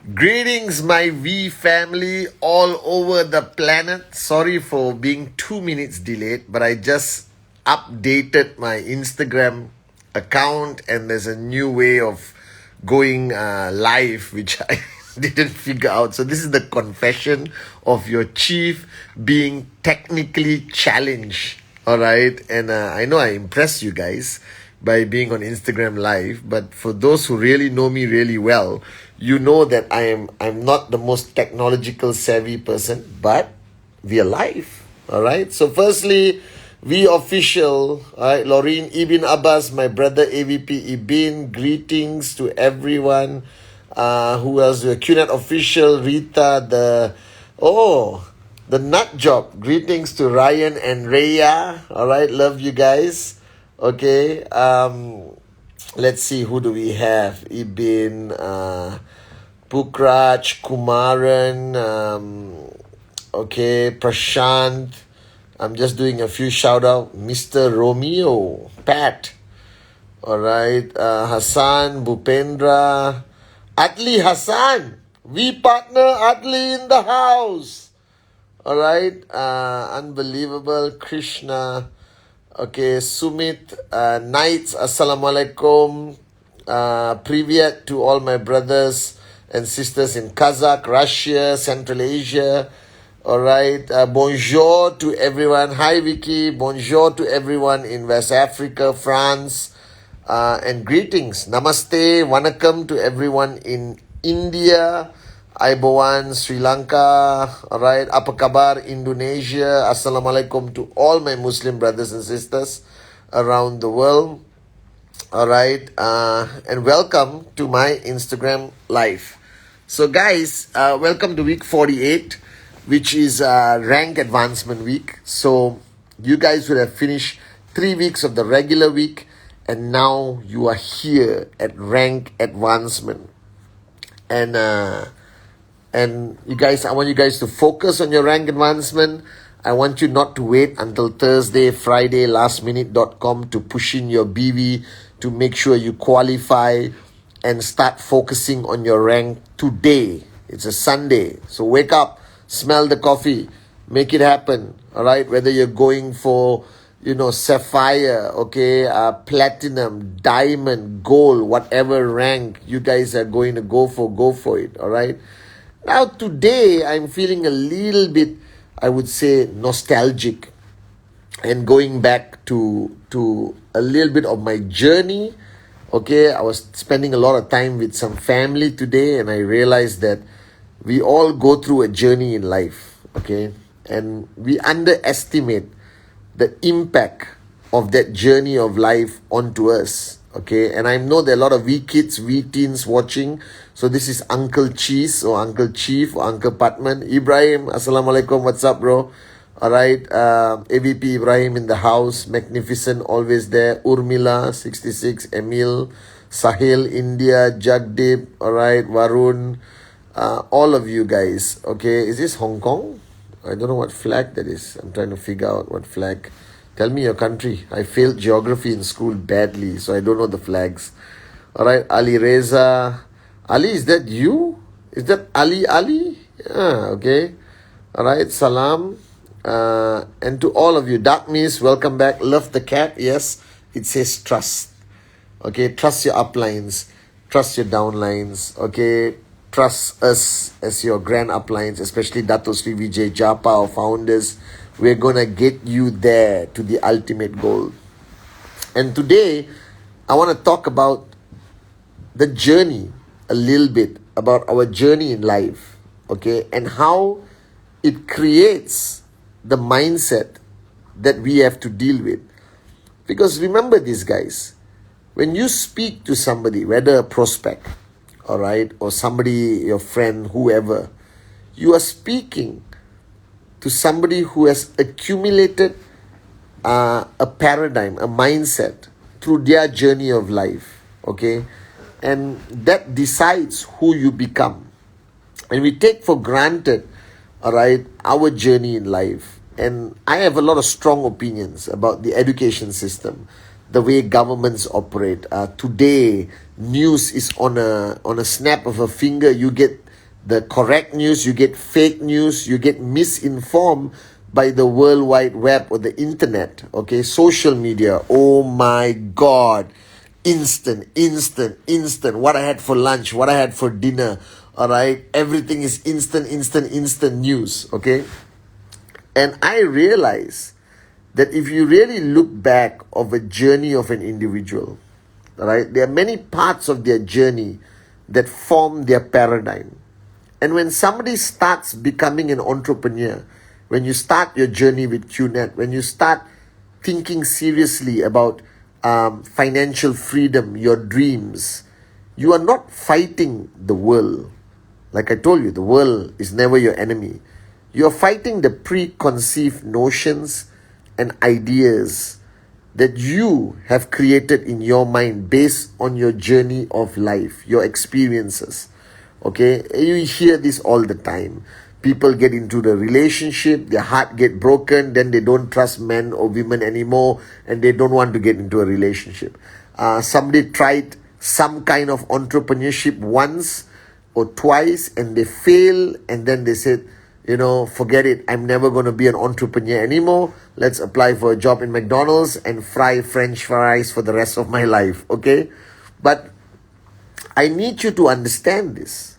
Greetings, my V family all over the planet. Sorry for being 2 minutes delayed, but I just updated my Instagram account and there's a new way of going live, which I didn't figure out. So, this is the confession of your chief being technically challenged. All right. And I know I impressed you guys by being on Instagram live, but for those who really know me really well, you know that I'm not the most technological savvy person, but we are live. All right. So firstly, we official, all right, Laureen Ibn Abbas, my brother AVP Ibn, greetings to everyone. Who else? QNET official, Rita, the nut job. Greetings to Ryan and Raya. All right, love you guys. Okay, let's see, who do we have? Ibn, Pukraj, Kumaran, okay, Prashant. I'm just doing a few shout out. Mr. Romeo, Pat. All right, Hassan, Bupendra, Atli Hassan. We partner Atli in the house. All right, unbelievable. Krishna. Okay, Sumit, Knights, Assalamualaikum. Privyat to all my brothers and sisters in Kazakh, Russia, Central Asia. All right, bonjour to everyone. Hi, Vicky. Bonjour to everyone in West Africa, France. And greetings. Namaste. Vanakkam to everyone in India. Aibowan, Sri Lanka, alright, apa kabar, Indonesia, Assalamualaikum to all my Muslim brothers and sisters around the world, alright, and welcome to my Instagram live. So guys, welcome to week 48, which is rank advancement week. So you guys would have finished 3 weeks of the regular week, and now you are here at rank advancement. And you guys, I want you guys to focus on your rank advancement. I want you not to wait until Thursday, Friday, lastminute.com to push in your BV to make sure you qualify and start focusing on your rank today. It's a Sunday. So wake up, smell the coffee, make it happen. All right. Whether you're going for, sapphire, okay, platinum, diamond, gold, whatever rank you guys are going to go for it. All right. Now today I'm feeling a little bit, I would say, nostalgic and going back to a little bit of my journey. Okay, I was spending a lot of time with some family today and I realized that we all go through a journey in life, okay? And we underestimate the impact of that journey of life onto us. Okay, and I know there are a lot of wee kids, wee teens watching. So this is Uncle Cheese or Uncle Chief or Uncle Pathman. Ibrahim, Assalamualaikum, what's up, bro? Alright, AVP Ibrahim in the house, magnificent, always there. Urmila, 66, Emil, Sahil, India, Jagdeep, alright, Varun, all of you guys. Okay, is this Hong Kong? I don't know what flag that is. I'm trying to figure out what flag. Tell me your country. I failed geography in school badly, so I don't know the flags. All right, Ali Reza. Ali, is that you? Is that Ali? Yeah, okay. All right, salam. And to all of you, Dark Miss, welcome back. Love the cat. Yes, it says trust. Okay, trust your uplines. Trust your downlines. Okay, trust us as your grand uplines, especially Dato Sri Vijay Japa, our founders. We're going to get you there to the ultimate goal. And today, I want to talk about the journey a little bit, about our journey in life, okay, and how it creates the mindset that we have to deal with. Because remember this, guys, when you speak to somebody, whether a prospect, all right, or somebody, your friend, whoever, you are speaking to somebody who has accumulated a paradigm, a mindset through their journey of life, okay? And that decides who you become. And we take for granted, all right, our journey in life. And I have a lot of strong opinions about the education system, the way governments operate. Today, news is on a snap of a finger. You get the correct news, you get fake news, you get misinformed by the World Wide Web or the internet, okay, social media. Oh my God. Instant. What I had for lunch, what I had for dinner, all right? Everything is instant news, okay? And I realize that if you really look back of a journey of an individual, all right, there are many parts of their journey that form their paradigm. And when somebody starts becoming an entrepreneur, when you start your journey with QNET, when you start thinking seriously about financial freedom, your dreams, you are not fighting the world. Like I told you, the world is never your enemy. You are fighting the preconceived notions and ideas that you have created in your mind based on your journey of life, your experiences. Okay, you hear this all the time. People get into the relationship, their heart get broken, then they don't trust men or women anymore, and they don't want to get into a relationship. Somebody tried some kind of entrepreneurship once or twice, and they fail, and then they said, forget it, I'm never going to be an entrepreneur anymore. Let's apply for a job in McDonald's and fry French fries for the rest of my life, okay? But I need you to understand this,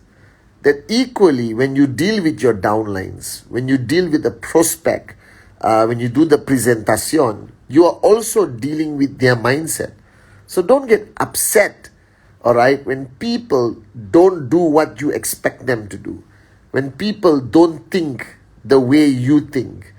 that equally when you deal with your downlines, when you deal with the prospect, when you do the presentation, you are also dealing with their mindset. So don't get upset, all right, when people don't do what you expect them to do. When people don't think the way you think,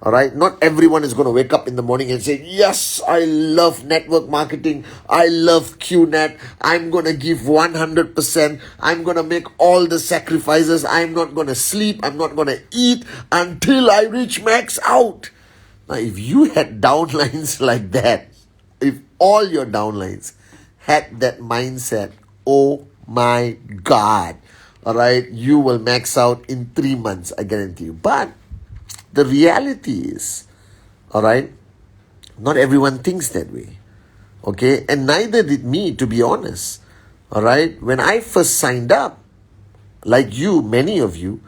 all right? Not everyone is going to wake up in the morning and say, yes, I love network marketing. I love QNET. I'm going to give 100%. I'm going to make all the sacrifices. I'm not going to sleep. I'm not going to eat until I reach max out. Now, if you had downlines like that, if all your downlines had that mindset, oh my God, all right, you will max out in 3 months, I guarantee you. But the reality is, all right, not everyone thinks that way, okay? And neither did me, to be honest, all right? When I first signed up, like you, many of you,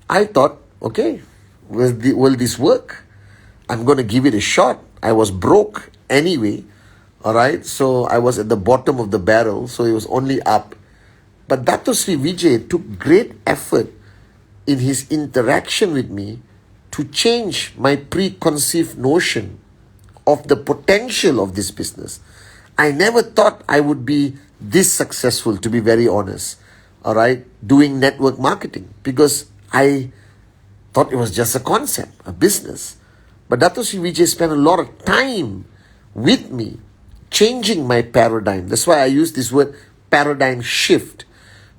I thought, okay, will this work? I'm going to give it a shot. I was broke anyway, all right? So I was at the bottom of the barrel, so it was only up. But Dato Sri Vijay took great effort in his interaction with me to change my preconceived notion of the potential of this business. I never thought I would be this successful, to be very honest, all right, doing network marketing, because I thought it was just a concept, a business. But Dato Sri Vijay spent a lot of time with me, changing my paradigm. That's why I use this word paradigm shift,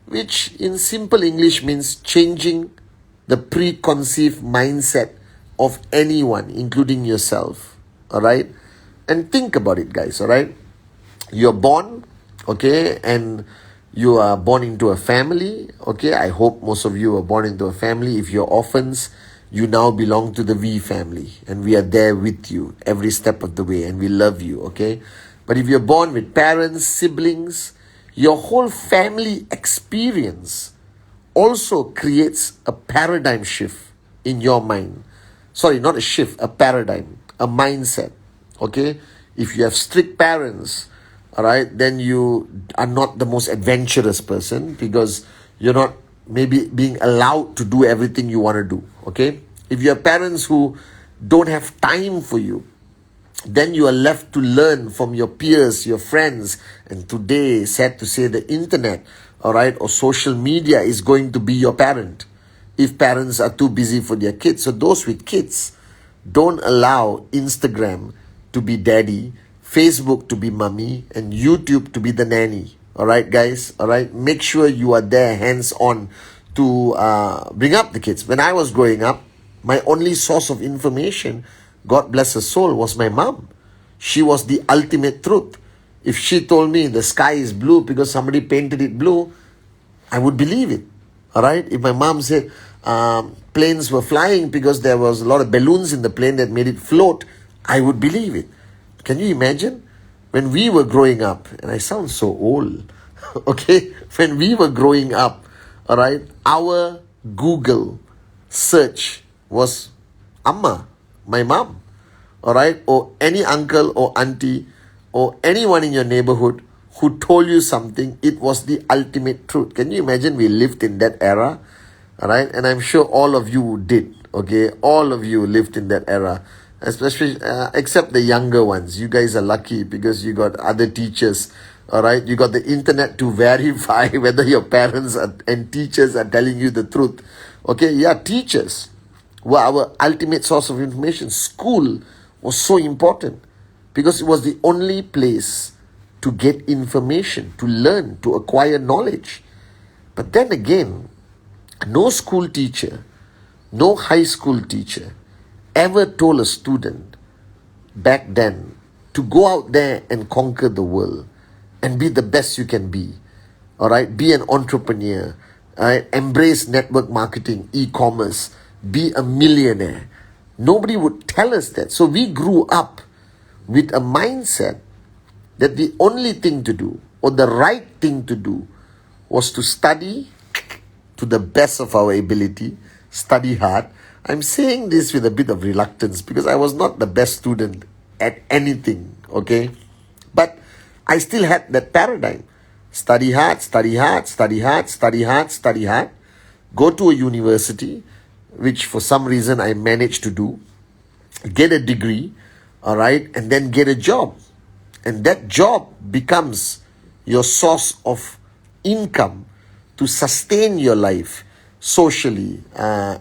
which in simple English means changing the preconceived mindset of anyone, including yourself, all right? And think about it, guys, all right? You're born, okay, and you are born into a family, okay? I hope most of you are born into a family. If you're orphans, you now belong to the V family, and we are there with you every step of the way, and we love you, okay? But if you're born with parents, siblings, your whole family experience also creates a paradigm shift in your mind. Sorry, not a shift, a paradigm, a mindset, okay? If you have strict parents, all right, then you are not the most adventurous person because you're not maybe being allowed to do everything you want to do, okay? If you have parents who don't have time for you, then you are left to learn from your peers, your friends. And today, sad to say, the internet, all right, or social media is going to be your parent if parents are too busy for their kids. So those with kids, don't allow Instagram to be daddy, Facebook to be mommy, and YouTube to be the nanny. All right, guys, all right? Make sure you are there hands-on to bring up the kids. When I was growing up, my only source of information, God bless her soul, was my mom. She was the ultimate truth. If she told me the sky is blue because somebody painted it blue, I would believe it. All right? If my mom said planes were flying because there was a lot of balloons in the plane that made it float, I would believe it. Can you imagine? When we were growing up, and I sound so old, okay? When we were growing up, All right. Our Google search was Amma, my mom. All right. Or any uncle or auntie or anyone in your neighborhood who told you something, it was the ultimate truth. Can you imagine we lived in that era? All right. And I'm sure all of you did. Okay. All of you lived in that era. Especially, except the younger ones. You guys are lucky because you got other teachers. All right. You got the internet to verify whether your parents and teachers are telling you the truth. Okay. Yeah. Teachers were our ultimate source of information. School was so important because it was the only place to get information, to learn, to acquire knowledge. But then again, no school teacher, no high school teacher ever told a student back then to go out there and conquer the world and be the best you can be. All right, be an entrepreneur, all right, embrace network marketing, e-commerce, be a millionaire. Nobody would tell us that. So we grew up with a mindset that the only thing to do or the right thing to do was to study to the best of our ability, study hard. I'm saying this with a bit of reluctance because I was not the best student at anything, okay? But I still had that paradigm. Study hard, study hard, study hard, study hard, study hard. Go to a university, which for some reason I managed to do. Get a degree, all right? And then get a job. And that job becomes your source of income to sustain your life socially,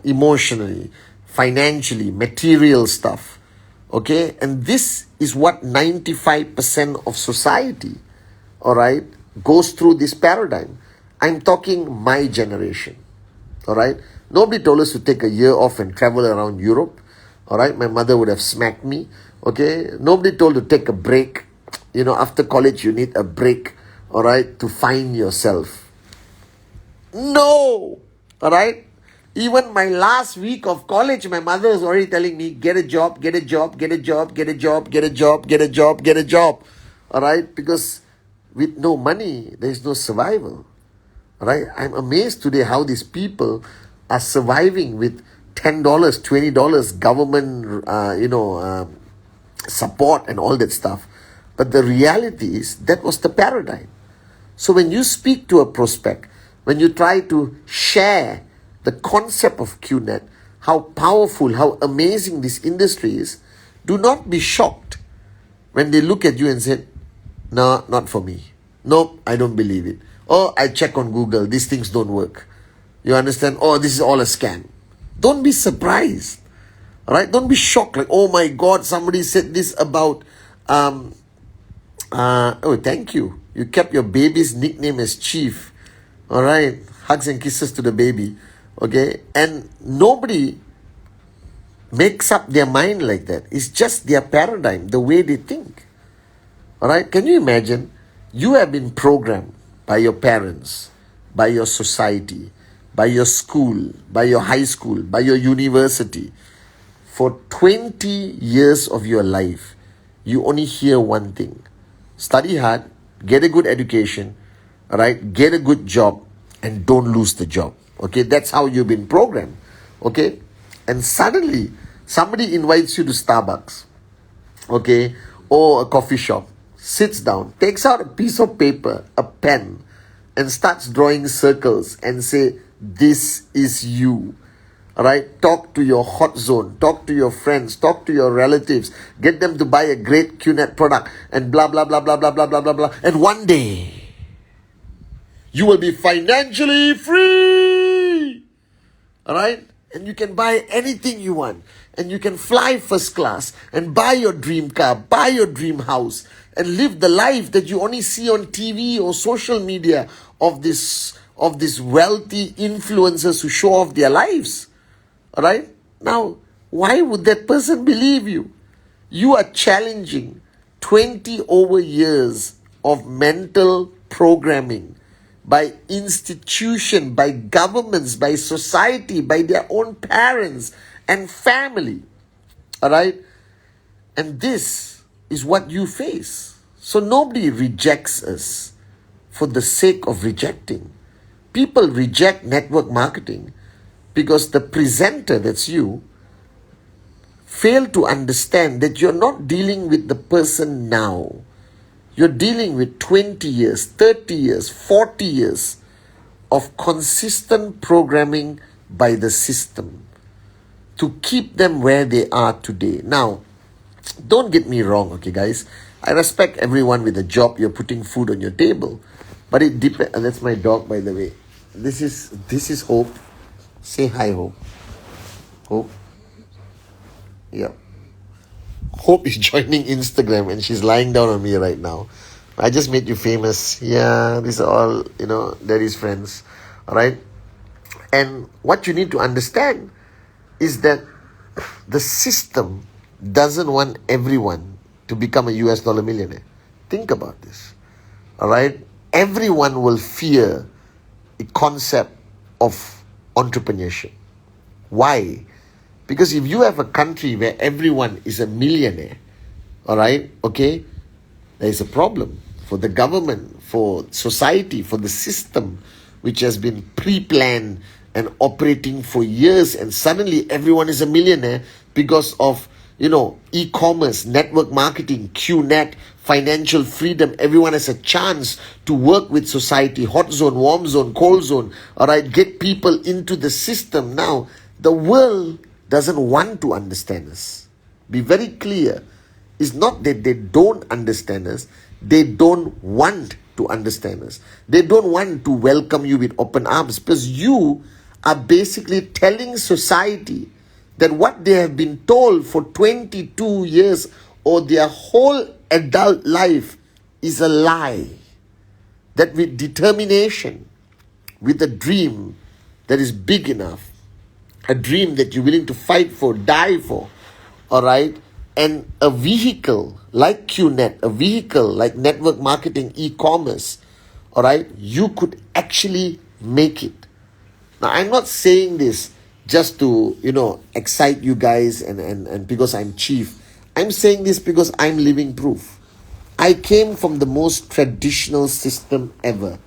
emotionally, financially, material stuff. Okay? And this is what 95% of society, all right, goes through this paradigm. I'm talking my generation. All right? Nobody told us to take a year off and travel around Europe. All right? My mother would have smacked me. Okay? Nobody told to take a break. You know, after college, you need a break, all right, to find yourself. No, all right. Even my last week of college, my mother was already telling me, get a job, get a job, get a job, get a job, get a job, get a job, get a job. All right, because with no money, there is no survival. All right, I'm amazed today how these people are surviving with $10, $20 government, support and all that stuff. But the reality is that was the paradigm. So when you speak to a prospect, when you try to share the concept of QNET, how powerful, how amazing this industry is, do not be shocked when they look at you and say, no, not for me. Nope, I don't believe it. Oh, I check on Google, these things don't work. You understand? Oh, this is all a scam. Don't be surprised. All right? Don't be shocked like, oh my God, somebody said this about... oh, thank you. You kept your baby's nickname as Chief. All right. Hugs and kisses to the baby. Okay. And nobody makes up their mind like that. It's just their paradigm, the way they think. All right. Can you imagine? You have been programmed by your parents, by your society, by your school, by your high school, by your university. For 20 years of your life, you only hear one thing. Study hard, get a good education, all right, get a good job, and don't lose the job. Okay, that's how you've been programmed. Okay, and suddenly somebody invites you to Starbucks, okay, or a coffee shop, sits down, takes out a piece of paper, a pen, and starts drawing circles and say, this is you. All right, talk to your hot zone, talk to your friends, talk to your relatives, get them to buy a great QNET product and blah, blah, blah, blah, blah, blah, blah, blah, blah. And one day, you will be financially free. All right, and you can buy anything you want and you can fly first class and buy your dream car, buy your dream house and live the life that you only see on TV or social media of these wealthy influencers who show off their lives. All right? Now, why would that person believe you? You are challenging 20 over years of mental programming by institution, by governments, by society, by their own parents and family. All right? And this is what you face. So nobody rejects us for the sake of rejecting. People reject network marketing because the presenter, that's you, fail to understand that you're not dealing with the person now. You're dealing with 20 years, 30 years, 40 years of consistent programming by the system to keep them where they are today. Now, don't get me wrong, okay, guys. I respect everyone with a job. You're putting food on your table, but it depends. That's my dog, by the way. This is Hope. Say hi, Hope. Hope. Yeah. Hope is joining Instagram and she's lying down on me right now. I just made you famous. Yeah, these are all, daddy's friends. All right. And what you need to understand is that the system doesn't want everyone to become a US dollar millionaire. Think about this. All right. Everyone will fear the concept of entrepreneurship. Why? Because if you have a country where everyone is a millionaire, all right, okay, there is a problem for the government, for society, for the system, which has been pre-planned and operating for years, and suddenly everyone is a millionaire because of, e-commerce, network marketing, QNET, financial freedom. Everyone has a chance to work with society, hot zone, warm zone, cold zone, all right, get people into the system. Now, the world doesn't want to understand us. Be very clear. It's not that they don't understand us. They don't want to understand us. They don't want to welcome you with open arms, because you are basically telling society that what they have been told for 22 years or their whole adult life is a lie. That with determination, with a dream that is big enough, a dream that you're willing to fight for, die for, all right, and a vehicle like QNET, a vehicle like network marketing, e-commerce, all right, you could actually make it. Now, I'm not saying this just to, excite you guys and because I'm chief. I'm saying this because I'm living proof. I came from the most traditional system ever,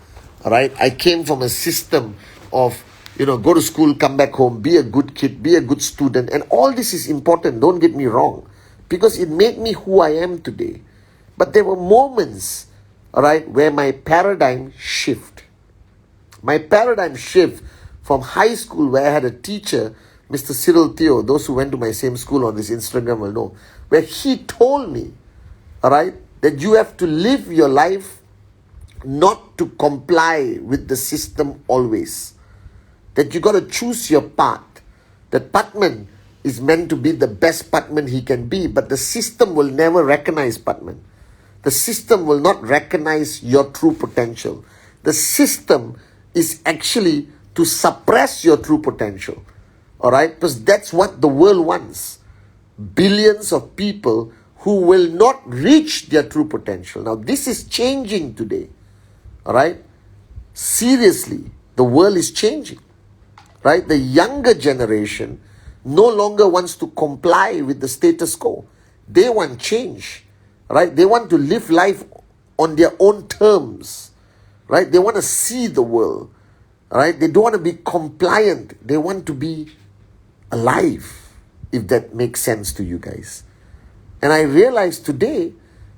all right? I came from a system of, go to school, come back home, be a good kid, be a good student. And all this is important, don't get me wrong, because it made me who I am today. But there were moments, all right, where my paradigm shift. My paradigm shift from high school, where I had a teacher, Mr. Cyril Theo, those who went to my same school on this Instagram will know, where he told me, all right, that you have to live your life not to comply with the system always. That you got to choose your path. That Pathman is meant to be the best Pathman he can be, but the system will never recognize Pathman. The system will not recognize your true potential. The system is actually to suppress your true potential. All right? Because that's what the world wants. Billions of people who will not reach their true potential. Now, this is changing today. All right? Seriously, the world is changing. Right? The younger generation no longer wants to comply with the status quo. They want change. Right? They want to live life on their own terms. Right? They want to see the world. Right? They don't want to be compliant. They want to be alive, if that makes sense to you guys. And I realize today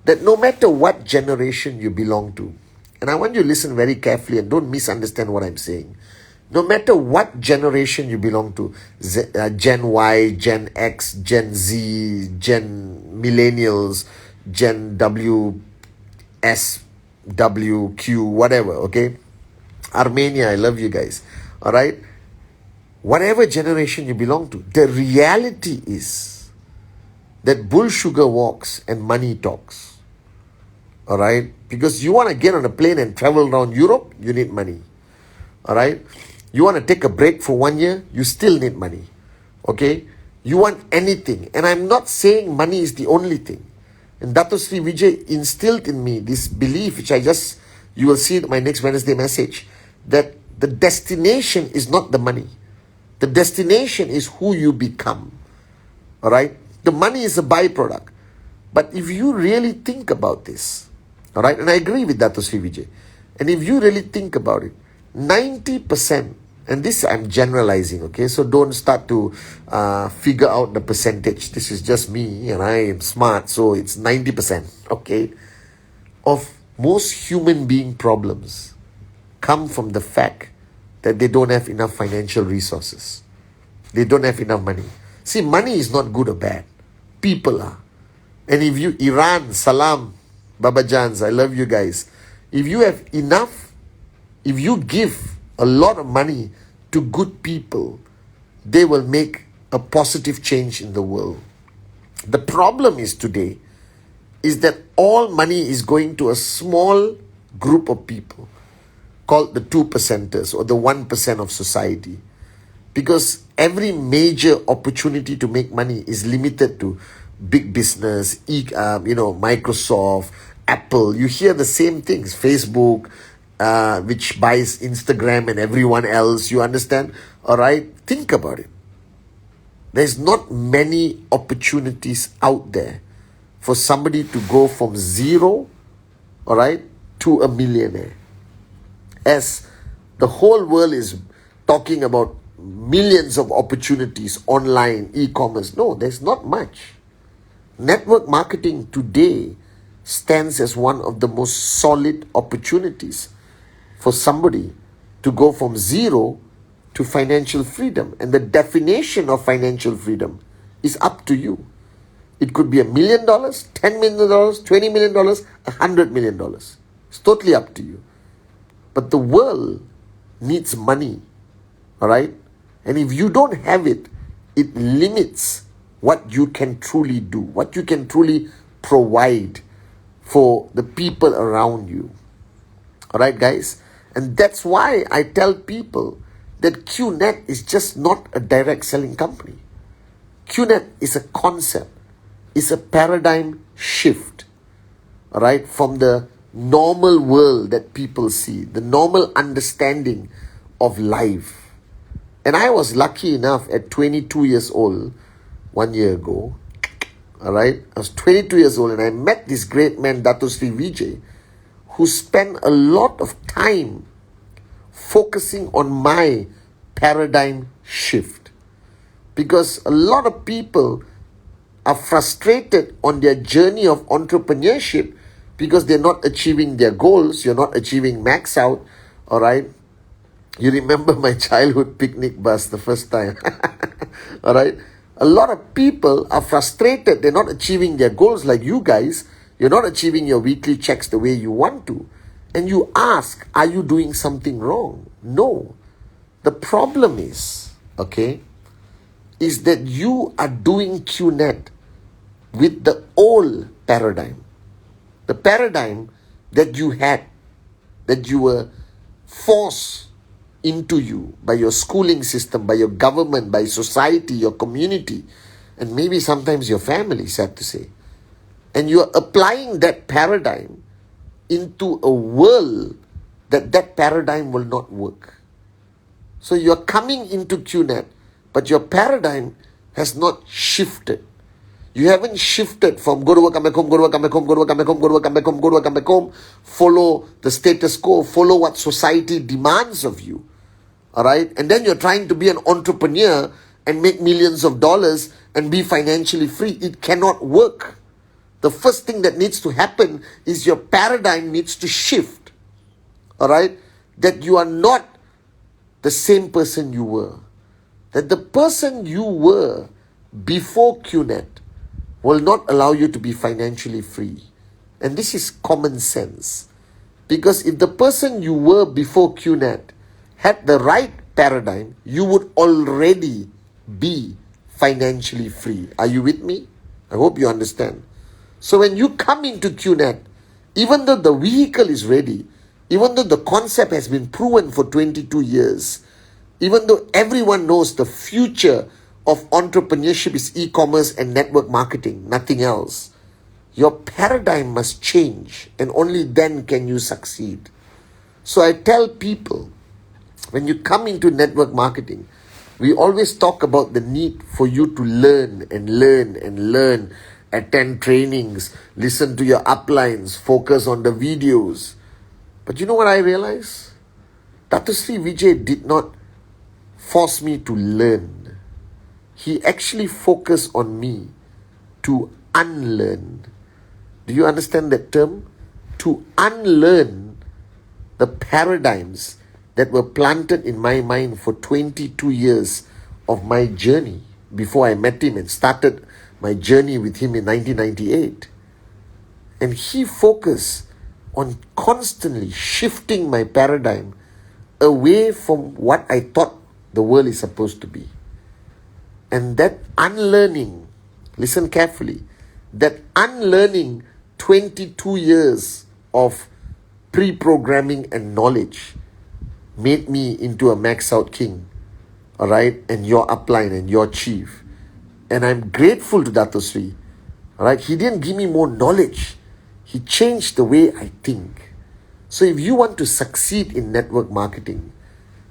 that no matter what generation you belong to, and I want you to listen very carefully and don't misunderstand what I'm saying. No matter what generation you belong to, Gen Y, Gen X, Gen Z, Gen Millennials, Gen W, S, W, Q, whatever, okay? Armenia, I love you guys, all right? Whatever generation you belong to, the reality is that bull sugar walks and money talks, all right? Because you want to get on a plane and travel around Europe, you need money, all right? You want to take a break for 1 year, you still need money, okay? You want anything. And I'm not saying money is the only thing. And Dato Sri Vijay instilled in me this belief, which you will see in my next Wednesday message, that the destination is not the money. The destination is who you become, all right? The money is a byproduct. But if you really think about this, all right, and I agree with Dato Sri Vijay, and if you really think about it, 90%, and this I'm generalizing, okay? So don't start to figure out the percentage. This is just me, and I am smart, so it's 90%, okay? Of most human being problems come from the fact that they don't have enough financial resources. They don't have enough money. See, money is not good or bad. People are. And if you, Iran, Salam, Baba Jans, I love you guys. If you have enough, if you give a lot of money to good people, they will make a positive change in the world. The problem is today, is that all money is going to a small group of people called the 2%ers or the 1% of society. Because every major opportunity to make money is limited to big business, Microsoft, Apple. You hear the same things. Facebook, which buys Instagram and everyone else. You understand? All right? Think about it. There's not many opportunities out there for somebody to go from zero, all right, to a millionaire. As the whole world is talking about millions of opportunities online, e-commerce. No, there's not much. Network marketing today stands as one of the most solid opportunities for somebody to go from zero to financial freedom. And the definition of financial freedom is up to you. It could be $1 million, $10 million, $20 million, $100 million. It's totally up to you. But the world needs money, all right? And if you don't have it, it limits what you can truly do, what you can truly provide for the people around you. All right, guys? And that's why I tell people that QNET is just not a direct selling company. QNET is a concept, is a paradigm shift, all right, from the normal world that people see, the normal understanding of life. And I was lucky enough at 22 years old, 1 year ago, all right, I was 22 years old and I met this great man, Dato Sri Vijay, who spent a lot of time focusing on my paradigm shift. Because a lot of people are frustrated on their journey of entrepreneurship because they're not achieving their goals. You're not achieving max out, all right? You remember my childhood picnic bus the first time, all right? A lot of people are frustrated. They're not achieving their goals like you guys. You're not achieving your weekly checks the way you want to. And you ask, are you doing something wrong? No. The problem is, okay, is that you are doing QNET with the old paradigm. The paradigm that you had, that you were forced into you by your schooling system, by your government, by society, your community, and maybe sometimes your family, sad to say. And you are applying that paradigm into a world that paradigm will not work. So you are coming into QNET, but your paradigm has not shifted. You haven't shifted from go to work, come back home, go to work, come back home, go to work, come back home, go to work, come back home, go to work, come back home. Follow the status quo, follow what society demands of you. All right? And then you're trying to be an entrepreneur and make millions of dollars and be financially free. It cannot work. The first thing that needs to happen is your paradigm needs to shift. All right? That you are not the same person you were. That the person you were before QNET will not allow you to be financially free. And this is common sense. Because if the person you were before QNET had the right paradigm, you would already be financially free. Are you with me? I hope you understand. So when you come into QNET, even though the vehicle is ready, even though the concept has been proven for 22 years, even though everyone knows the future of entrepreneurship is e-commerce and network marketing, nothing else, your paradigm must change, and only then can you succeed. So I tell people, when you come into network marketing, we always talk about the need for you to learn and learn and learn, attend trainings, listen to your uplines, focus on the videos. But you know what I realize? Dato Sri Vijay did not force me to learn. He actually focused on me to unlearn. Do you understand that term? To unlearn the paradigms that were planted in my mind for 22 years of my journey before I met him and started my journey with him in 1998. And he focused on constantly shifting my paradigm away from what I thought the world is supposed to be. And that unlearning, listen carefully, that unlearning 22 years of pre-programming and knowledge made me into a max out king, all right, and your upline and your chief. And I'm grateful to Dato Sri, all right. He didn't give me more knowledge. He changed the way I think. So if you want to succeed in network marketing,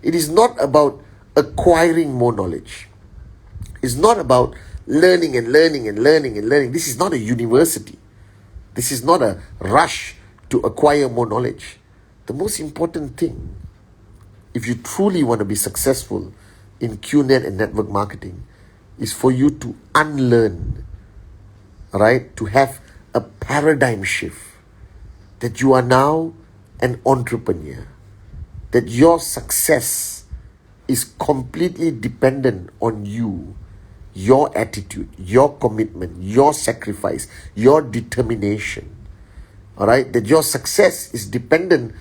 it is not about acquiring more knowledge. It's not about learning and learning and learning and learning. This is not a university. This is not a rush to acquire more knowledge. The most important thing, if you truly want to be successful in QNET and network marketing, is for you to unlearn, right? To have a paradigm shift, that you are now an entrepreneur, that your success is completely dependent on you, your attitude, your commitment, your sacrifice, your determination. All right, that your success is dependent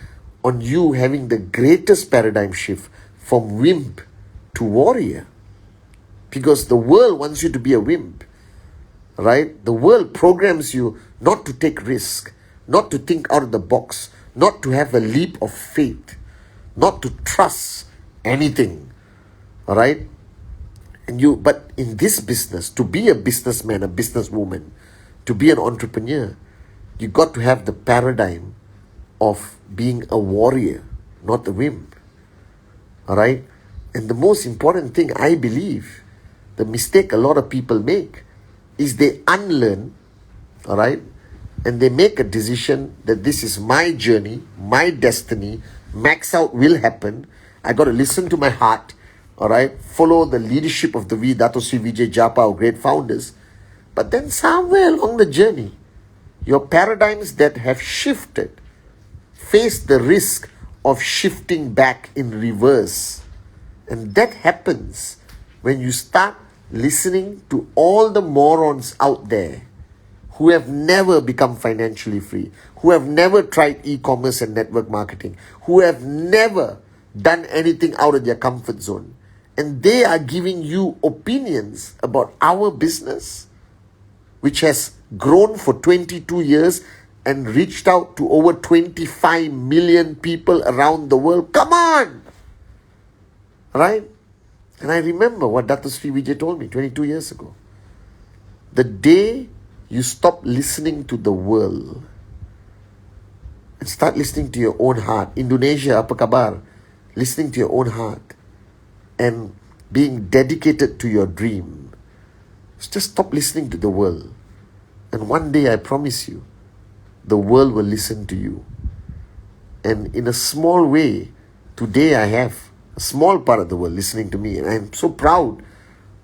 on you having the greatest paradigm shift from wimp to warrior. Because the world wants you to be a wimp, right? The world programs you not to take risk, not to think out of the box, not to have a leap of faith, not to trust anything, all right? But in this business, to be a businessman, a businesswoman, to be an entrepreneur, you got to have the paradigm of being a warrior, not a wimp. All right? And the most important thing, I believe, the mistake a lot of people make is they unlearn, all right? And they make a decision that this is my journey, my destiny, max out will happen. I got to listen to my heart, all right? Follow the leadership of the Dato Sri Vijay Japa, our great founders. But then somewhere along the journey, your paradigms that have shifted face the risk of shifting back in reverse. And that happens when you start listening to all the morons out there who have never become financially free, who have never tried e-commerce and network marketing, who have never done anything out of their comfort zone. And they are giving you opinions about our business, which has grown for 22 years and reached out to over 25 million people around the world. Come on! Right? And I remember what Dato Sri Vijay told me 22 years ago. The day you stop listening to the world and start listening to your own heart, Indonesia, apa kabar? Listening to your own heart and being dedicated to your dream. Just stop listening to the world. And one day, I promise you, the world will listen to you. And in a small way, today I have a small part of the world listening to me. And I'm so proud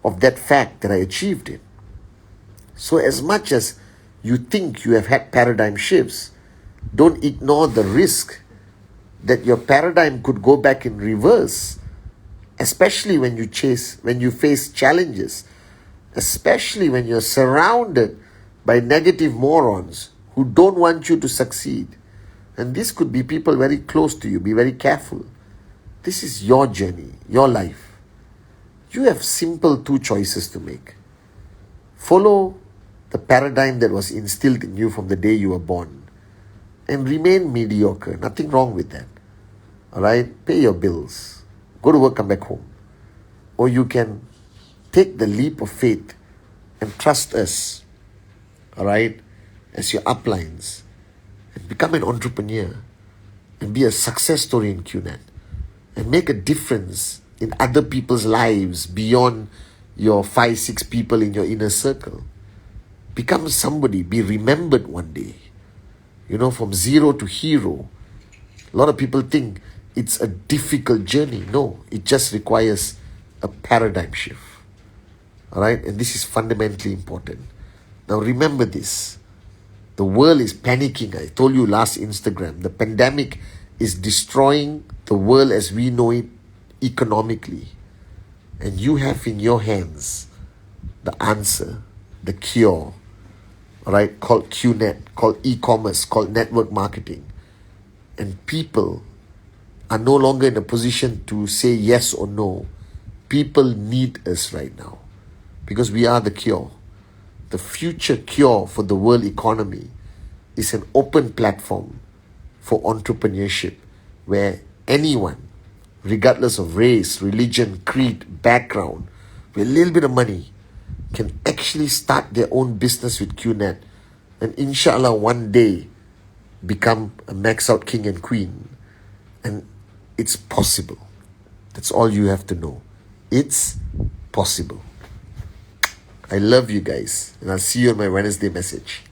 of that fact that I achieved it. So as much as you think you have had paradigm shifts, don't ignore the risk that your paradigm could go back in reverse, especially when you face challenges, especially when you're surrounded by negative morons who don't want you to succeed. And this could be people very close to you. Be very careful. This is your journey, your life. You have simple two choices to make. Follow the paradigm that was instilled in you from the day you were born and remain mediocre. Nothing wrong with that. All right? Pay your bills. Go to work, come back home. Or you can take the leap of faith and trust us, all right, as your uplines, and become an entrepreneur and be a success story in QNET and make a difference in other people's lives beyond your 5-6 people in your inner circle. Become somebody, be remembered one day, from zero to hero. A lot of people think it's a difficult journey. No, it just requires a paradigm shift. All right, and this is fundamentally important. Now remember this. The world is panicking. I told you last Instagram, the pandemic is destroying the world as we know it economically. And you have in your hands the answer, the cure, all right, called QNET, called e-commerce, called network marketing. And people are no longer in a position to say yes or no. People need us right now because we are the cure. The future cure for the world economy is an open platform for entrepreneurship where anyone, regardless of race, religion, creed, background, with a little bit of money, can actually start their own business with QNET and inshallah one day become a max out king and queen. And it's possible. That's all you have to know. It's possible. I love you guys, and I'll see you on my Wednesday message.